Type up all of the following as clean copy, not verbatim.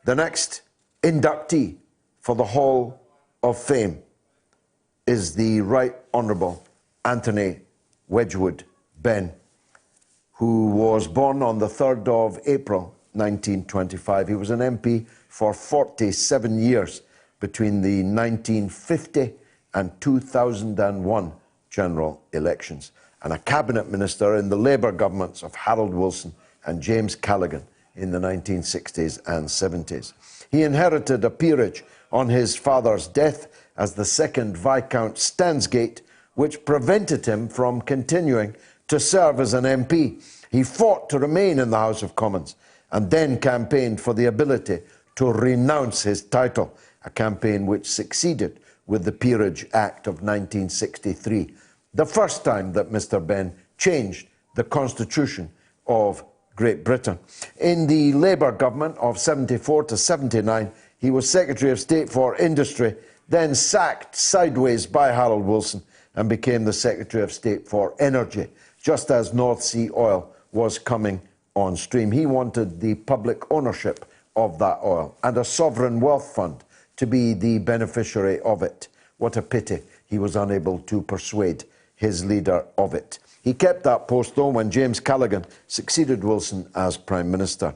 The next inductee for the Hall of Fame is the Right Honourable Anthony Wedgwood Benn, who was born on the 3rd of April 1925. He was an MP for 47 years between the 1950 and 2001 general elections, and a cabinet minister in the Labour governments of Harold Wilson and James Callaghan in the 1960s and 70s. He inherited a peerage on his father's death as the second Viscount Stansgate, which prevented him from continuing to serve as an MP. He fought to remain in the House of Commons and then campaigned for the ability to renounce his title, a campaign which succeeded with the Peerage Act of 1963, the first time that Mr. Benn changed the constitution of Great Britain. In the Labour government of 74 to 79, he was Secretary of State for Industry, then sacked sideways by Harold Wilson and became the Secretary of State for Energy, just as North Sea oil was coming on stream. He wanted the public ownership of that oil and a sovereign wealth fund to be the beneficiary of it. What a pity he was unable to persuade his leader of it. He kept that post, though, when James Callaghan succeeded Wilson as Prime Minister.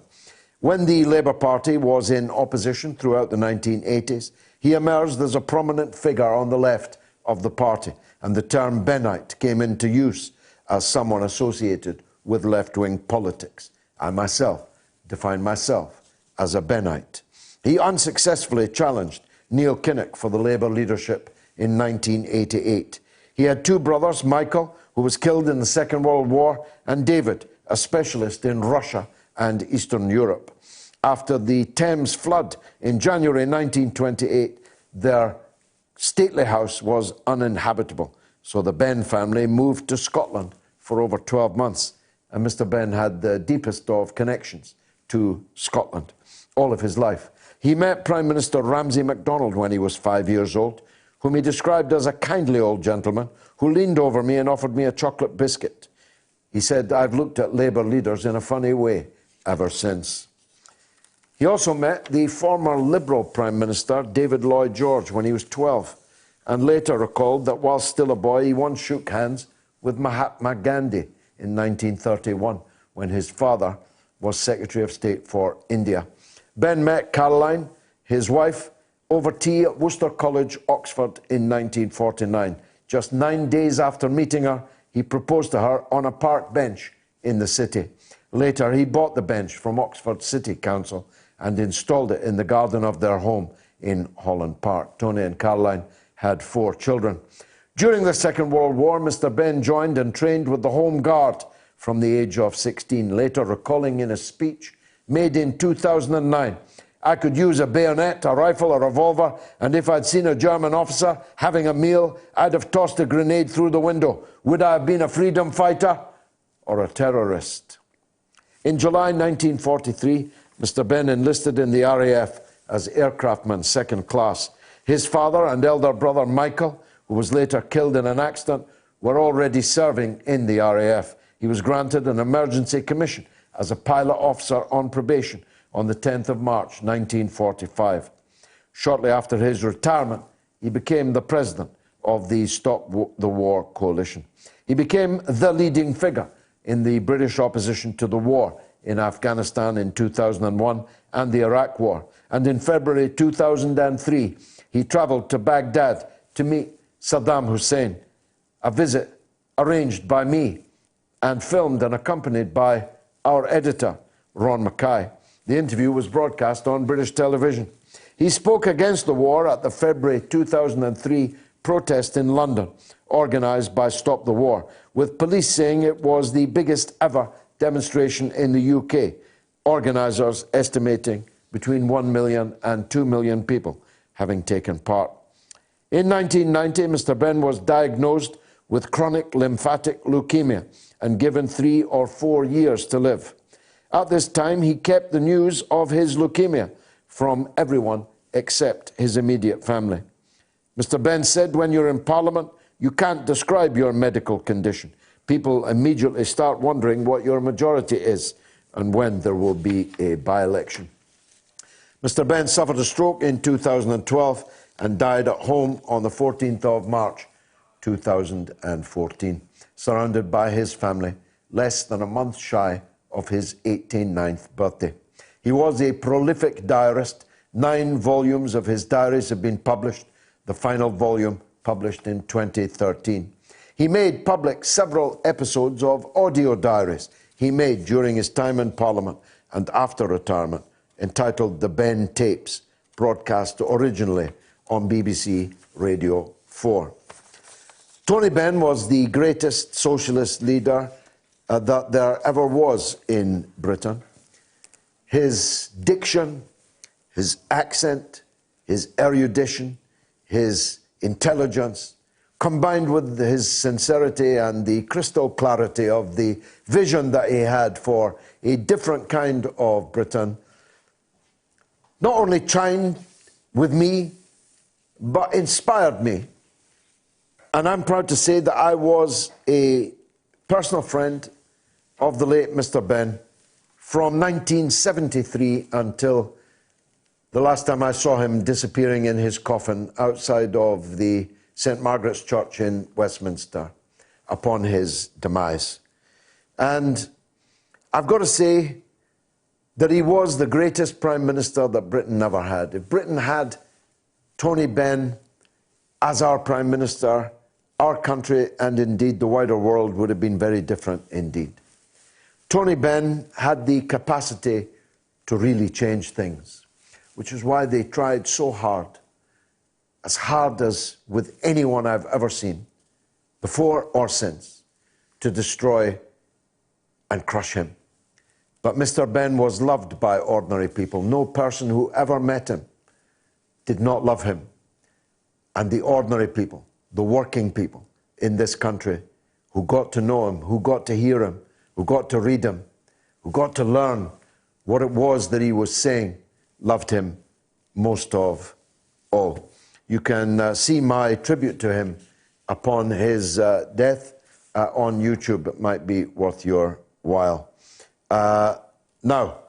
When the Labour Party was in opposition throughout the 1980s, he emerged as a prominent figure on the left of the party, and the term Bennite came into use as someone associated with left-wing politics. I myself define myself as a Bennite. He unsuccessfully challenged Neil Kinnock for the Labour leadership in 1988. He had two brothers, Michael, who was killed in the Second World War, and David, a specialist in Russia and Eastern Europe. After the Thames flood in January 1928, their stately house was uninhabitable, so the Benn family moved to Scotland for over 12 months, and Mr. Benn had the deepest of connections to Scotland all of his life. He met Prime Minister Ramsay MacDonald when he was 5 years old, whom he described as a kindly old gentleman who leaned over me and offered me a chocolate biscuit. He said, "I've looked at Labour leaders in a funny way ever since." He also met the former Liberal Prime Minister, David Lloyd George, when he was 12, and later recalled that while still a boy, he once shook hands with Mahatma Gandhi in 1931, when his father was Secretary of State for India. Benn met Caroline, his wife, over tea at Worcester College, Oxford, in 1949. Just 9 days after meeting her, he proposed to her on a park bench in the city. Later, he bought the bench from Oxford City Council and installed it in the garden of their home in Holland Park. Tony and Caroline had 4 children. During the Second World War, Mr. Benn joined and trained with the Home Guard from the age of 16, later recalling in a speech made in 2009, "I could use a bayonet, a rifle, a revolver, and if I'd seen a German officer having a meal, I'd have tossed a grenade through the window. Would I have been a freedom fighter or a terrorist?" In July 1943, Mr. Benn enlisted in the RAF as aircraftman second class. His father and elder brother Michael, who was later killed in an accident, were already serving in the RAF. He was granted an emergency commission as a pilot officer on probation on the 10th of March 1945. Shortly after his retirement, he became the president of the Stop the War Coalition. He became the leading figure in the British opposition to the war in Afghanistan in 2001 and the Iraq War. And in February 2003, he travelled to Baghdad to meet Saddam Hussein, a visit arranged by me and filmed and accompanied by our editor, Ron Mackay. The interview was broadcast on British television. He spoke against the war at the February 2003 protest in London, organised by Stop the War, with police saying it was the biggest ever demonstration in the UK, organisers estimating between 1 million and 2 million people having taken part. In 1990, Mr. Benn was diagnosed with chronic lymphatic leukemia and given 3 or 4 years to live. At this time, he kept the news of his leukemia from everyone except his immediate family. Mr. Benn said, "When you're in Parliament, you can't describe your medical condition. People immediately start wondering what your majority is and when there will be a by-election." Mr. Benn suffered a stroke in 2012 and died at home on the 14th of March 2014, surrounded by his family, less than a month shy of his 89th birthday. He was a prolific diarist. 9 volumes of his diaries have been published, the final volume published in 2013. He made public several episodes of audio diaries he made during his time in Parliament and after retirement, entitled The Benn Tapes, broadcast originally on BBC Radio 4. Tony Benn was the greatest socialist leader that there ever was in Britain. His diction, his accent, his erudition, his intelligence, combined with his sincerity and the crystal clarity of the vision that he had for a different kind of Britain, not only chimed with me, but inspired me. And I'm proud to say that I was a personal friend of the late Mr. Benn from 1973 until the last time I saw him disappearing in his coffin outside of the St. Margaret's Church in Westminster upon his demise. And I've got to say that he was the greatest Prime Minister that Britain ever had. If Britain had Tony Benn as our Prime Minister, our country and indeed the wider world would have been very different indeed. Tony Benn had the capacity to really change things, which is why they tried so hard as with anyone I've ever seen, before or since, to destroy and crush him. But Mr. Benn was loved by ordinary people. No person who ever met him did not love him. And the ordinary people, the working people in this country who got to know him, who got to hear him, who got to read him, who got to learn what it was that he was saying, loved him most of all. You can see my tribute to him upon his death on YouTube. It might be worth your while. Now,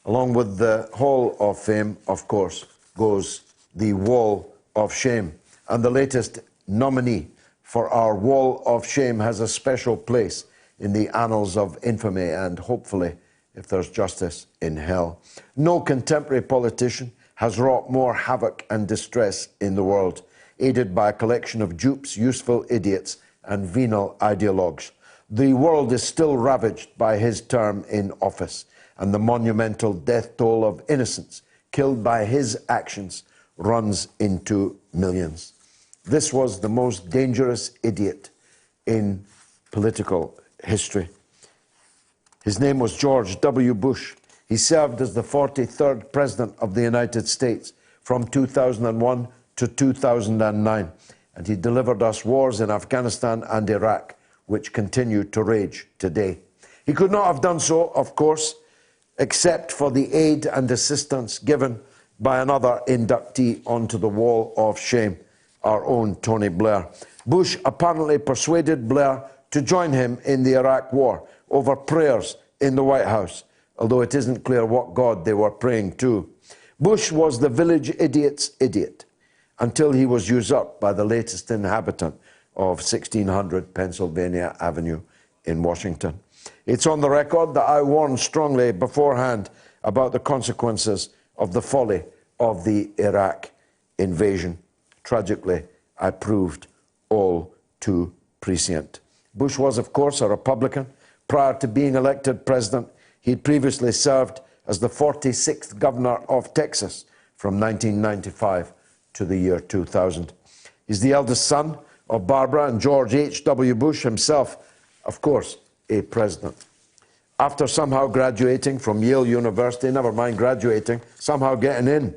along with the Hall of Fame, of course, goes the Wall of Shame. And the latest nominee for our Wall of Shame has a special place in the annals of infamy and hopefully, if there's justice, in hell. No contemporary politician has wrought more havoc and distress in the world, aided by a collection of dupes, useful idiots, and venal ideologues. The world is still ravaged by his term in office, and the monumental death toll of innocents killed by his actions runs into millions. This was the most dangerous idiot in political history. His name was George W. Bush. He served as the 43rd President of the United States from 2001 to 2009, and he delivered us wars in Afghanistan and Iraq, which continue to rage today. He could not have done so, of course, except for the aid and assistance given by another inductee onto the Wall of Shame, our own Tony Blair. Bush apparently persuaded Blair to join him in the Iraq War over prayers in the White House, although it isn't clear what God they were praying to. Bush was the village idiot's idiot until he was usurped by the latest inhabitant of 1600 Pennsylvania Avenue in Washington. It's on the record that I warned strongly beforehand about the consequences of the folly of the Iraq invasion. Tragically, I proved all too prescient. Bush was, of course, a Republican. Prior to being elected president, he had previously served as the 46th governor of Texas from 1995 to the year 2000. He's the eldest son of Barbara and George H.W. Bush, himself, of course, a president. After somehow graduating from Yale University, never mind graduating, somehow getting in,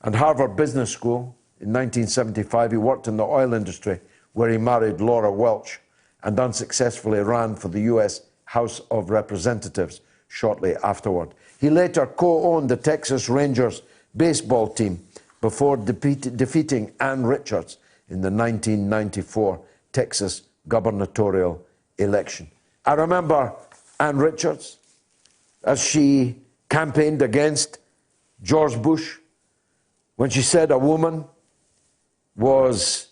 and Harvard Business School in 1975, he worked in the oil industry, where he married Laura Welch and unsuccessfully ran for the US House of Representatives shortly afterward. He later co-owned the Texas Rangers baseball team before defeating Ann Richards in the 1994 Texas gubernatorial election. I remember Ann Richards as she campaigned against George Bush, when she said a woman was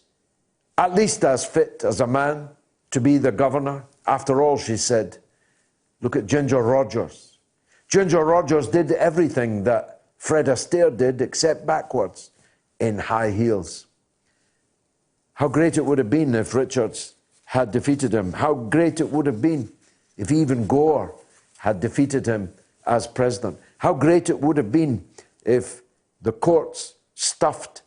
at least as fit as a man to be the governor. After all, she said, look at Ginger Rogers. Ginger Rogers did everything that Fred Astaire did, except backwards, in high heels. How great it would have been if Richards had defeated him. How great it would have been if even Gore had defeated him as president. How great it would have been if the courts stuffed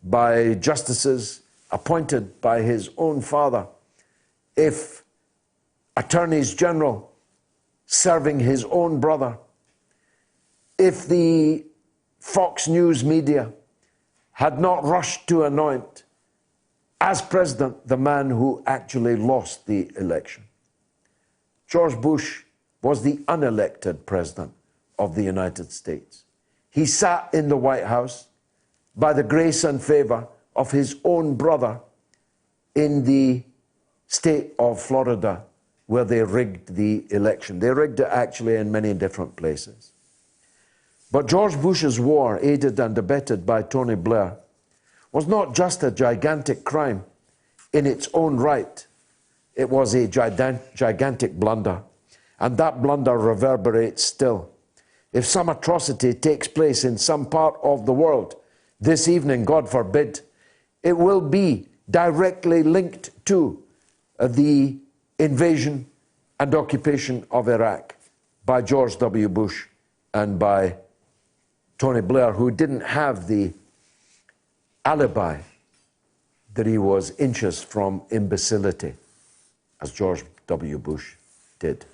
by justices appointed by his own father, if attorneys general serving his own brother, if the Fox News media had not rushed to anoint as president the man who actually lost the election. George Bush was the unelected president of the United States. He sat in the White House by the grace and favor of his own brother in the state of Florida, where they rigged the election. They rigged it actually in many different places. But George Bush's war, aided and abetted by Tony Blair, was not just a gigantic crime in its own right. It was a gigantic blunder, and that blunder reverberates still. If some atrocity takes place in some part of the world this evening, God forbid, it will be directly linked to the invasion and occupation of Iraq by George W. Bush and by Tony Blair, who didn't have the alibi that he was inches from imbecility, as George W. Bush did.